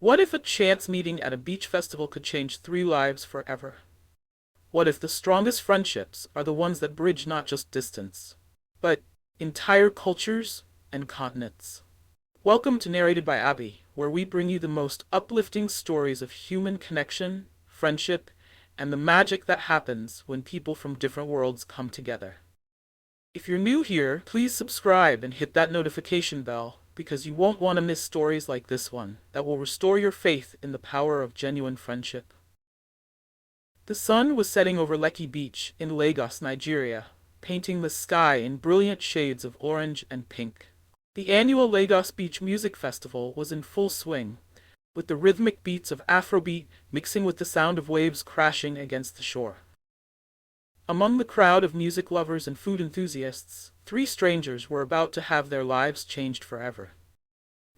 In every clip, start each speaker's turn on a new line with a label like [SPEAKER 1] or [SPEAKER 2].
[SPEAKER 1] What if a chance meeting at a beach festival could change three lives forever? What if the strongest friendships are the ones that bridge not just distance, but entire cultures and continents? Welcome to Narrated by Abby, where we bring you the most uplifting stories of human connection, friendship, and the magic that happens when people from different worlds come together. If you're new here, please subscribe and hit that notification bell because you won't want to miss stories like this one that will restore your faith in the power of genuine friendship. The sun was setting over Lekki Beach in Lagos, Nigeria, painting the sky in brilliant shades of orange and pink. The annual Lagos Beach Music Festival was in full swing, with the rhythmic beats of Afrobeat mixing with the sound of waves crashing against the shore. Among the crowd of music lovers and food enthusiasts, three strangers were about to have their lives changed forever.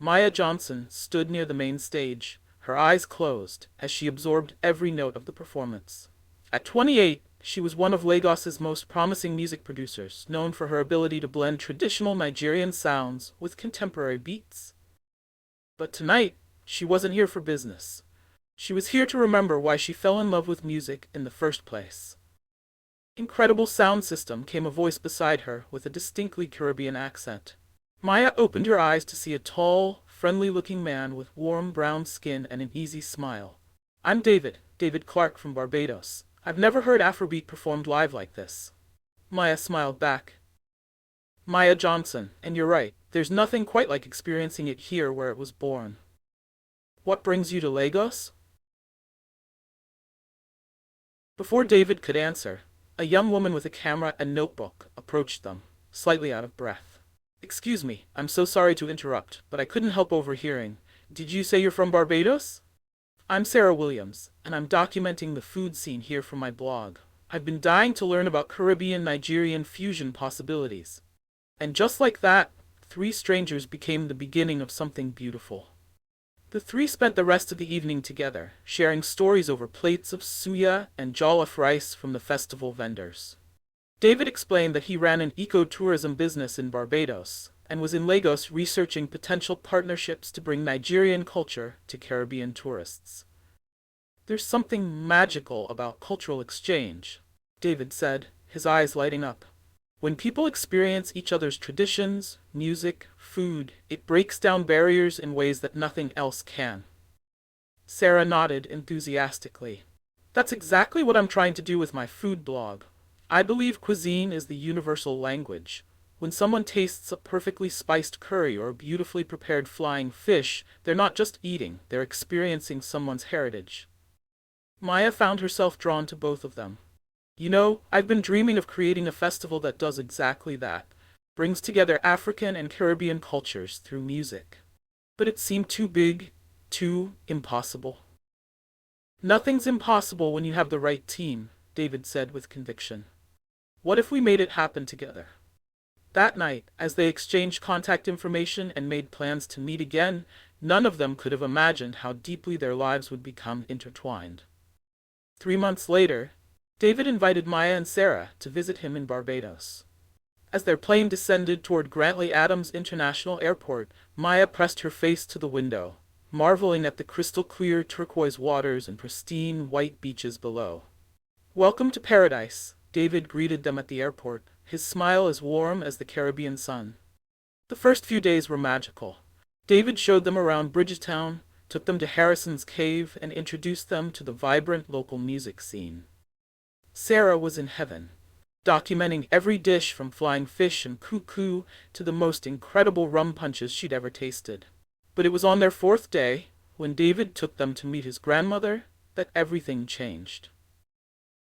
[SPEAKER 1] Maya Johnson stood near the main stage, her eyes closed, as she absorbed every note of the performance. At 28, she was one of Lagos's most promising music producers, known for her ability to blend traditional Nigerian sounds with contemporary beats. But tonight, she wasn't here for business. She was here to remember why she fell in love with music in the first place. Incredible sound system, came a voice beside her with a distinctly Caribbean accent. Maya opened her eyes to see a tall, friendly-looking man with warm brown skin and an easy smile. I'm David Clark from Barbados. I've never heard Afrobeat performed live like this. Maya smiled back. Maya Johnson, and you're right, there's nothing quite like experiencing it here where it was born. What brings you to Lagos? Before David could answer, a young woman with a camera and notebook approached them, slightly out of breath. Excuse me, I'm so sorry to interrupt, but I couldn't help overhearing. Did you say you're from Barbados? I'm Sarah Williams, and I'm documenting the food scene here for my blog. I've been dying to learn about Caribbean-Nigerian fusion possibilities. And just like that, three strangers became the beginning of something beautiful. The three spent the rest of the evening together, sharing stories over plates of suya and jollof rice from the festival vendors. David explained that he ran an eco-tourism business in Barbados and was in Lagos researching potential partnerships to bring Nigerian culture to Caribbean tourists. There's something magical about cultural exchange, David said, his eyes lighting up. When people experience each other's traditions, music, food, it breaks down barriers in ways that nothing else can. Sarah nodded enthusiastically. That's exactly what I'm trying to do with my food blog. I believe cuisine is the universal language. When someone tastes a perfectly spiced curry or a beautifully prepared flying fish, they're not just eating, they're experiencing someone's heritage. Maya found herself drawn to both of them. You know, I've been dreaming of creating a festival that does exactly that, brings together African and Caribbean cultures through music. But it seemed too big, too impossible. Nothing's impossible when you have the right team, David said with conviction. What if we made it happen together? That night, as they exchanged contact information and made plans to meet again, none of them could have imagined how deeply their lives would become intertwined. 3 months later, David invited Maya and Sarah to visit him in Barbados. As their plane descended toward Grantley Adams International Airport, Maya pressed her face to the window, marveling at the crystal-clear turquoise waters and pristine white beaches below. Welcome to paradise, David greeted them at the airport, his smile as warm as the Caribbean sun. The first few days were magical. David showed them around Bridgetown, took them to Harrison's Cave, and introduced them to the vibrant local music scene. Sarah was in heaven, documenting every dish from flying fish and cuckoo to the most incredible rum punches she'd ever tasted. But it was on their 4th day, when David took them to meet his grandmother, that everything changed.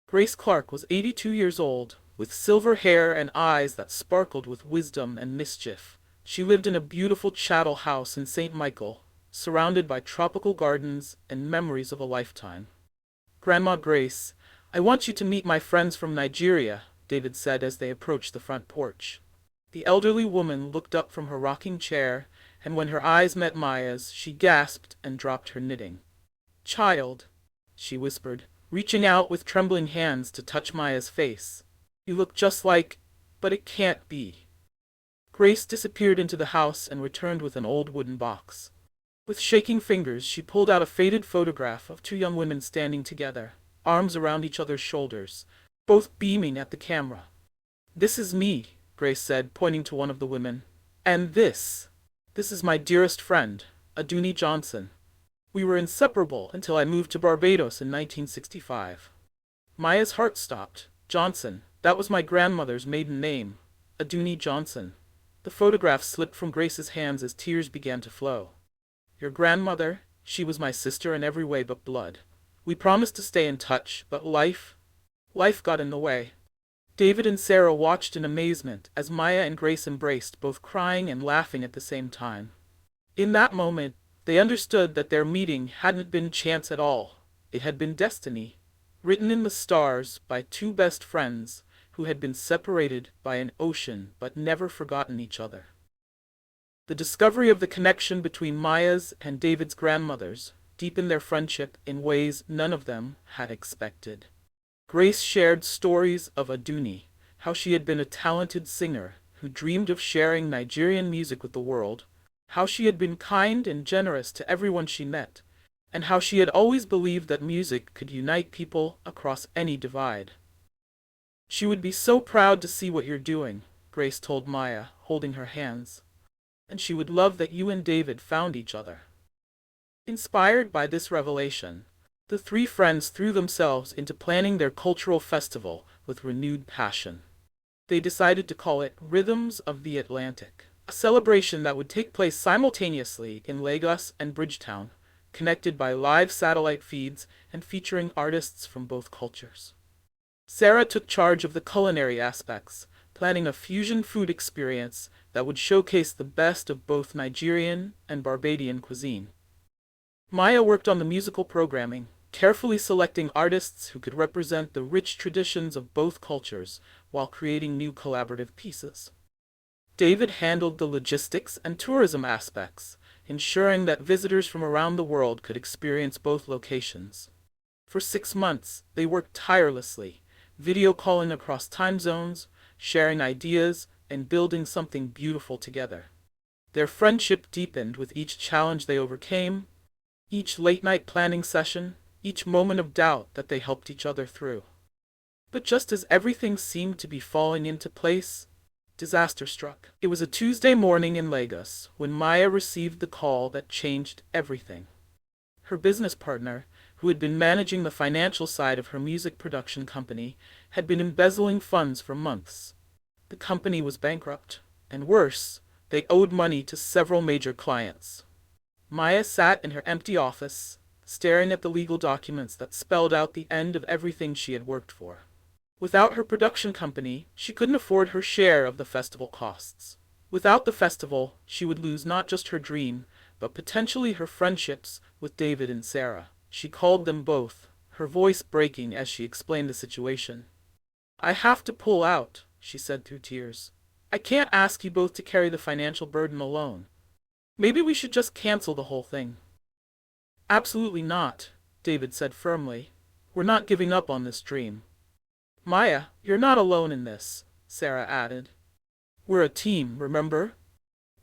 [SPEAKER 1] Grace Clark was 82 years old, with silver hair and eyes that sparkled with wisdom and mischief. She lived in a beautiful chattel house in St. Michael, surrounded by tropical gardens and memories of a lifetime. Grandma Grace, I want you to meet my friends from Nigeria, David said as they approached the front porch. The elderly woman looked up from her rocking chair, and when her eyes met Maya's, she gasped and dropped her knitting. Child, she whispered, reaching out with trembling hands to touch Maya's face. You look just like, but it can't be. Grace disappeared into the house and returned with an old wooden box. With shaking fingers, she pulled out a faded photograph of two young women standing together, arms around each other's shoulders, both beaming at the camera. "This is me," Grace said, pointing to one of the women. "And this is my dearest friend, Aduni Johnson. We were inseparable until I moved to Barbados in 1965. Maya's heart stopped. Johnson, that was my grandmother's maiden name, Aduni Johnson. The photograph slipped from Grace's hands as tears began to flow. Your grandmother, she was my sister in every way but blood. We promised to stay in touch, but life got in the way." David and Sarah watched in amazement as Maya and Grace embraced, both crying and laughing at the same time. In that moment, they understood that their meeting hadn't been chance at all. It had been destiny, written in the stars by two best friends who had been separated by an ocean but never forgotten each other. The discovery of the connection between Maya's and David's grandmothers deepened their friendship in ways none of them had expected. Grace shared stories of Aduni, how she had been a talented singer who dreamed of sharing Nigerian music with the world, how she had been kind and generous to everyone she met, and how she had always believed that music could unite people across any divide. "She would be so proud to see what you're doing," Grace told Maya, holding her hands. "And she would love that you and David found each other." Inspired by this revelation, the three friends threw themselves into planning their cultural festival with renewed passion. They decided to call it Rhythms of the Atlantic, a celebration that would take place simultaneously in Lagos and Bridgetown, connected by live satellite feeds and featuring artists from both cultures. Sarah took charge of the culinary aspects, planning a fusion food experience that would showcase the best of both Nigerian and Barbadian cuisine. Maya worked on the musical programming, carefully selecting artists who could represent the rich traditions of both cultures while creating new collaborative pieces. David handled the logistics and tourism aspects, ensuring that visitors from around the world could experience both locations. For 6 months, they worked tirelessly, video calling across time zones, sharing ideas, and building something beautiful together. Their friendship deepened with each challenge they overcame, each late-night planning session, each moment of doubt that they helped each other through. But just as everything seemed to be falling into place, disaster struck. It was a Tuesday morning in Lagos when Maya received the call that changed everything. Her business partner, who had been managing the financial side of her music production company, had been embezzling funds for months. The company was bankrupt, and worse, they owed money to several major clients. Maya sat in her empty office, staring at the legal documents that spelled out the end of everything she had worked for. Without her production company, she couldn't afford her share of the festival costs. Without the festival, she would lose not just her dream, but potentially her friendships with David and Sarah. She called them both, her voice breaking as she explained the situation. "I have to pull out," she said through tears. "I can't ask you both to carry the financial burden alone. Maybe we should just cancel the whole thing." "Absolutely not," David said firmly. "We're not giving up on this dream." "Maya, you're not alone in this," Sarah added. "We're a team, remember?"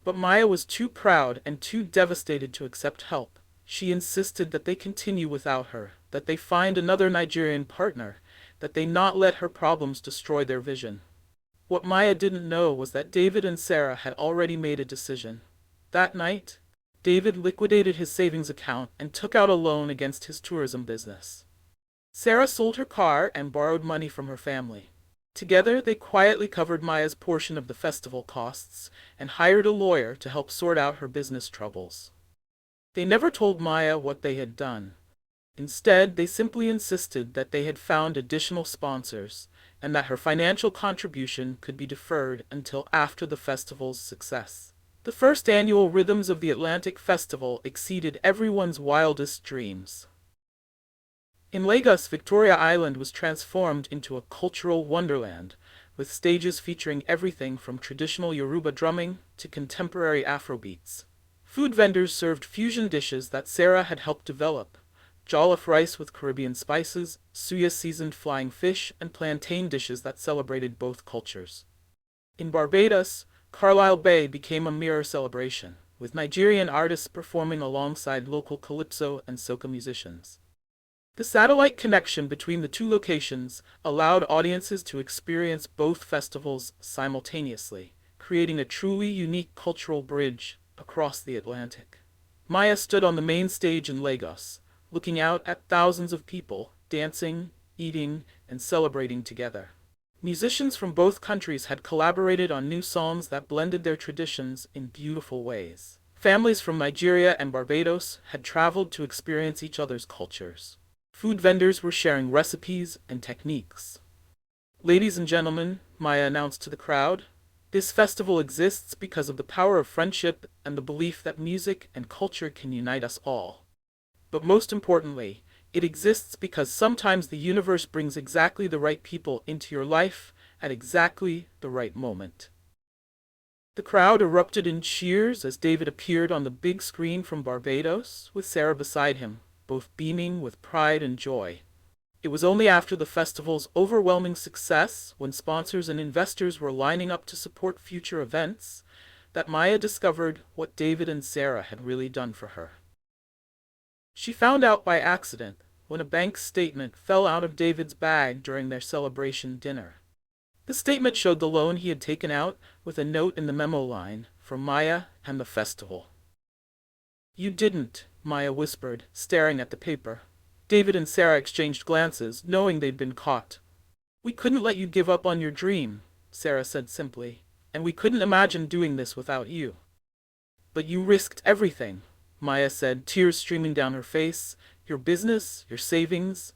[SPEAKER 1] But Maya was too proud and too devastated to accept help. She insisted that they continue without her, that they find another Nigerian partner, that they not let her problems destroy their vision. What Maya didn't know was that David and Sarah had already made a decision. That night, David liquidated his savings account and took out a loan against his tourism business. Sarah sold her car and borrowed money from her family. Together, they quietly covered Maya's portion of the festival costs and hired a lawyer to help sort out her business troubles. They never told Maya what they had done. Instead, they simply insisted that they had found additional sponsors and that her financial contribution could be deferred until after the festival's success. The first annual Rhythms of the Atlantic Festival exceeded everyone's wildest dreams. In Lagos, Victoria Island was transformed into a cultural wonderland, with stages featuring everything from traditional Yoruba drumming to contemporary Afrobeats. Food vendors served fusion dishes that Sarah had helped develop: jollof rice with Caribbean spices, suya-seasoned flying fish, and plantain dishes that celebrated both cultures. In Barbados, Carlisle Bay became a mirror celebration. with Nigerian artists performing alongside local calypso and soca musicians. The satellite connection between the two locations allowed audiences to experience both festivals simultaneously, creating a truly unique cultural bridge across the Atlantic. Maya stood on the main stage in Lagos, looking out at thousands of people dancing, eating, and celebrating together. Musicians from both countries had collaborated on new songs that blended their traditions in beautiful ways. Families from Nigeria and Barbados had traveled to experience each other's cultures. Food vendors were sharing recipes and techniques. "Ladies and gentlemen," Maya announced to the crowd, "this festival exists because of the power of friendship and the belief that music and culture can unite us all. But most importantly, it exists because sometimes the universe brings exactly the right people into your life at exactly the right moment." The crowd erupted in cheers as David appeared on the big screen from Barbados, with Sarah beside him, both beaming with pride and joy. It was only after the festival's overwhelming success, when sponsors and investors were lining up to support future events, that Maya discovered what David and Sarah had really done for her. She found out by accident when a bank statement fell out of David's bag during their celebration dinner. The statement showed the loan he had taken out, with a note in the memo line, for Maya and the festival. "You didn't," Maya whispered, staring at the paper. David and Sarah exchanged glances, knowing they'd been caught. "We couldn't let you give up on your dream," Sarah said simply, "and we couldn't imagine doing this without you." "But you risked everything," Maya said, tears streaming down her face. "Your business, your savings."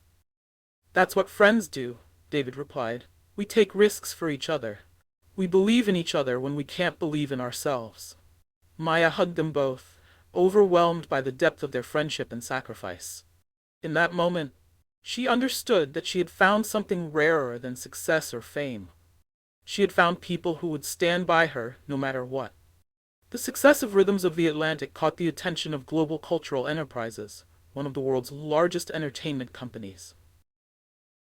[SPEAKER 1] "That's what friends do," David replied. "We take risks for each other. We believe in each other when we can't believe in ourselves." Maya hugged them both, overwhelmed by the depth of their friendship and sacrifice. In that moment, she understood that she had found something rarer than success or fame. She had found people who would stand by her no matter what. The success of Rhythms of the Atlantic caught the attention of Global Cultural Enterprises, one of the world's largest entertainment companies.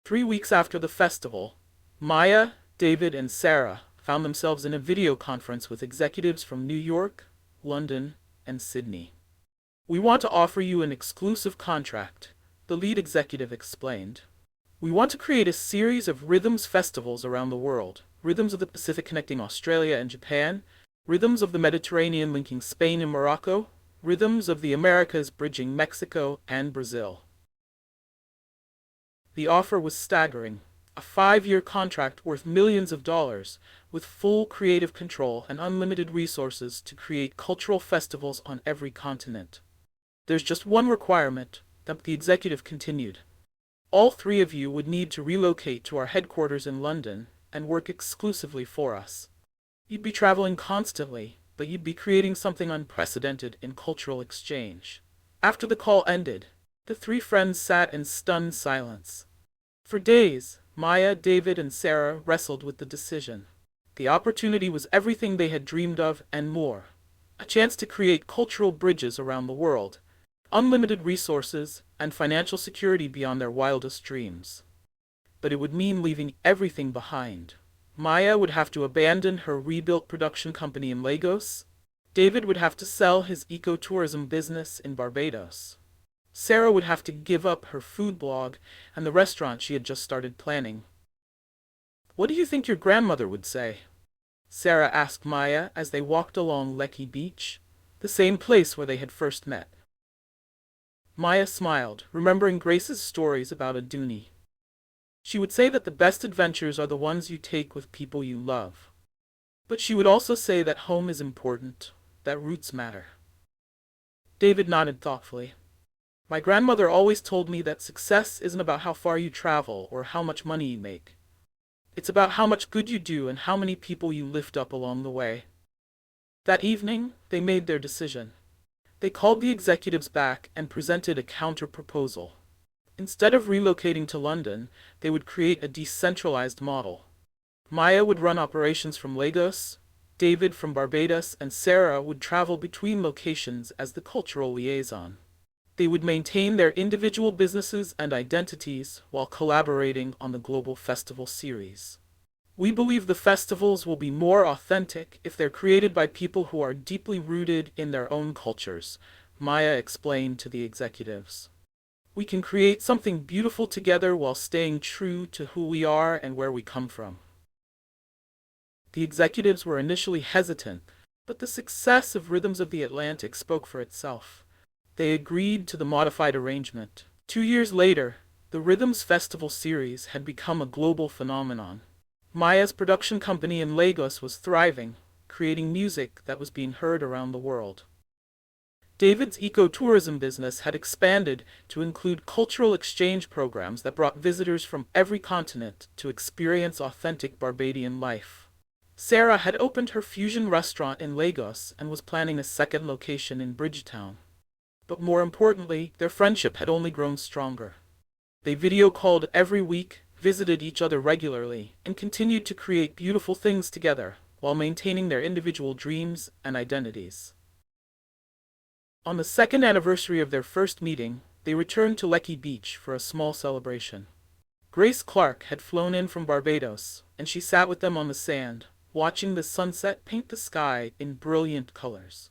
[SPEAKER 1] 3 weeks after the festival, Maya, David, and Sarah found themselves in a video conference with executives from New York, London, and Sydney. "We want to offer you an exclusive contract," the lead executive explained. "We want to create a series of Rhythms festivals around the world, Rhythms of the Pacific connecting Australia and Japan, Rhythms of the Mediterranean linking Spain and Morocco, Rhythms of the Americas bridging Mexico and Brazil." The offer was staggering. A 5-year contract worth millions of dollars, with full creative control and unlimited resources to create cultural festivals on every continent. "There's just one requirement," the executive continued. "All 3 of you would need to relocate to our headquarters in London and work exclusively for us. You'd be traveling constantly, but you'd be creating something unprecedented in cultural exchange." After the call ended, the 3 friends sat in stunned silence. For days, Maya, David, and Sarah wrestled with the decision. The opportunity was everything they had dreamed of and more. A chance to create cultural bridges around the world, unlimited resources, and financial security beyond their wildest dreams. But it would mean leaving everything behind. Maya would have to abandon her rebuilt production company in Lagos. David would have to sell his ecotourism business in Barbados. Sarah would have to give up her food blog and the restaurant she had just started planning. "What do you think your grandmother would say?" Sarah asked Maya as they walked along Lekki Beach, the same place where they had first met. Maya smiled, remembering Grace's stories about Aduni. She would say that the best adventures are the ones you take with people you love. But she would also say that home is important, that roots matter. David nodded thoughtfully. "My grandmother always told me that success isn't about how far you travel or how much money you make. It's about how much good you do and how many people you lift up along the way." That evening, they made their decision. They called the executives back and presented a counter-proposal. Instead of relocating to London, they would create a decentralized model. Maya would run operations from Lagos, David from Barbados, and Sarah would travel between locations as the cultural liaison. They would maintain their individual businesses and identities while collaborating on the global festival series. We believe the festivals will be more authentic if they're created by people who are deeply rooted in their own cultures, Maya explained to the executives. We can create something beautiful together while staying true to who we are and where we come from. The executives were initially hesitant, but the success of Rhythms of the Atlantic spoke for itself. They agreed to the modified arrangement. 2 years later, the Rhythms Festival series had become a global phenomenon. Maya's production company in Lagos was thriving, creating music that was being heard around the world. David's ecotourism business had expanded to include cultural exchange programs that brought visitors from every continent to experience authentic Barbadian life. Sarah had opened her fusion restaurant in Lagos and was planning a second location in Bridgetown. But more importantly, their friendship had only grown stronger. They video called every week, visited each other regularly, and continued to create beautiful things together, while maintaining their individual dreams and identities. On the second anniversary of their first meeting, they returned to Lekki Beach for a small celebration. Grace Clark had flown in from Barbados, and she sat with them on the sand, watching the sunset paint the sky in brilliant colors.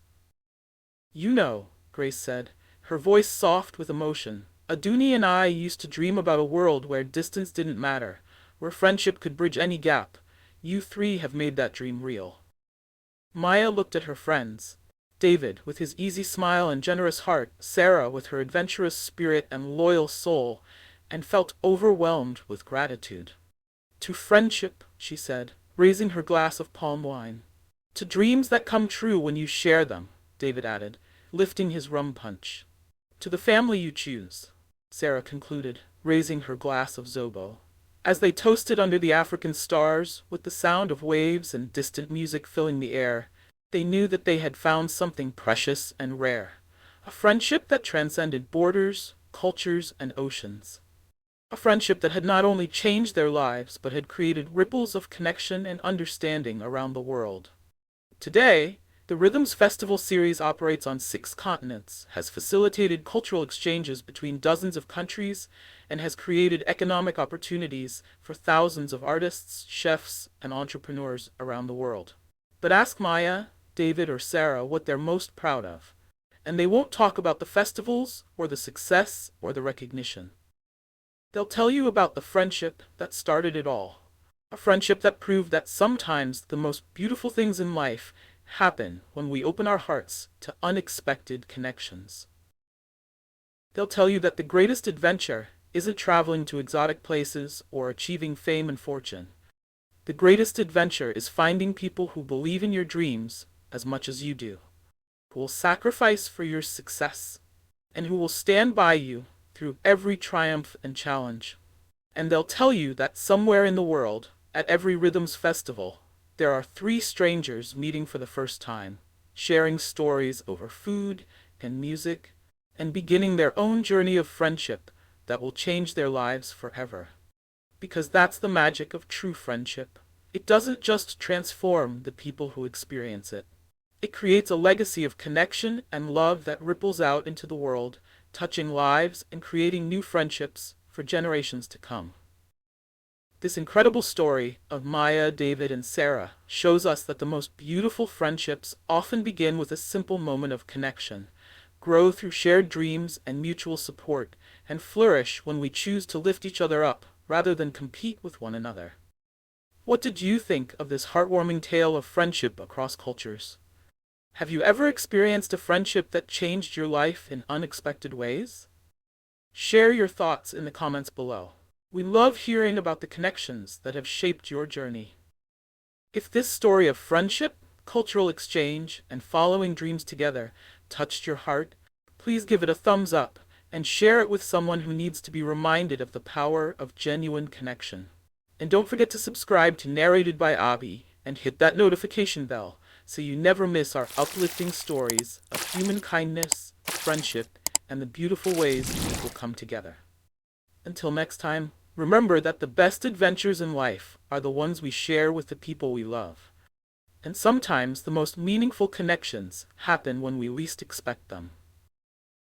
[SPEAKER 1] "You know," Grace said, her voice soft with emotion, "Aduni and I used to dream about a world where distance didn't matter, where friendship could bridge any gap. You three have made that dream real." Maya looked at her friends. David, with his easy smile and generous heart, Sarah, with her adventurous spirit and loyal soul, and felt overwhelmed with gratitude. "To friendship," she said, raising her glass of palm wine. "To dreams that come true when you share them," David added, lifting his rum punch. "To the family you choose," Sarah concluded, raising her glass of Zobo. As they toasted under the African stars, with the sound of waves and distant music filling the air, they knew that they had found something precious and rare. A friendship that transcended borders, cultures, and oceans. A friendship that had not only changed their lives, but had created ripples of connection and understanding around the world. Today, the Rhythms Festival series operates on 6 continents, has facilitated cultural exchanges between dozens of countries, and has created economic opportunities for thousands of artists, chefs, and entrepreneurs around the world. But ask Maya, David, or Sarah what they're most proud of, and they won't talk about the festivals, or the success, or the recognition. They'll tell you about the friendship that started it all. A friendship that proved that sometimes the most beautiful things in life happen when we open our hearts to unexpected connections. They'll tell you that the greatest adventure isn't traveling to exotic places or achieving fame and fortune. The greatest adventure is finding people who believe in your dreams as much as you do, who will sacrifice for your success, and who will stand by you through every triumph and challenge. And they'll tell you that somewhere in the world, at every Rhythms Festival, there are 3 strangers meeting for the first time, sharing stories over food and music, and beginning their own journey of friendship that will change their lives forever. Because that's the magic of true friendship. It doesn't just transform the people who experience it. It creates a legacy of connection and love that ripples out into the world, touching lives and creating new friendships for generations to come. This incredible story of Maya, David, and Sarah shows us that the most beautiful friendships often begin with a simple moment of connection, grow through shared dreams and mutual support, and flourish when we choose to lift each other up rather than compete with one another. What did you think of this heartwarming tale of friendship across cultures? Have you ever experienced a friendship that changed your life in unexpected ways? Share your thoughts in the comments below. We love hearing about the connections that have shaped your journey. If this story of friendship, cultural exchange, and following dreams together touched your heart, please give it a thumbs up and share it with someone who needs to be reminded of the power of genuine connection. And don't forget to subscribe to Narrated by Abby and hit that notification bell so you never miss our uplifting stories of human kindness, friendship, and the beautiful ways people come together. Until next time, remember that the best adventures in life are the ones we share with the people we love. And sometimes the most meaningful connections happen when we least expect them.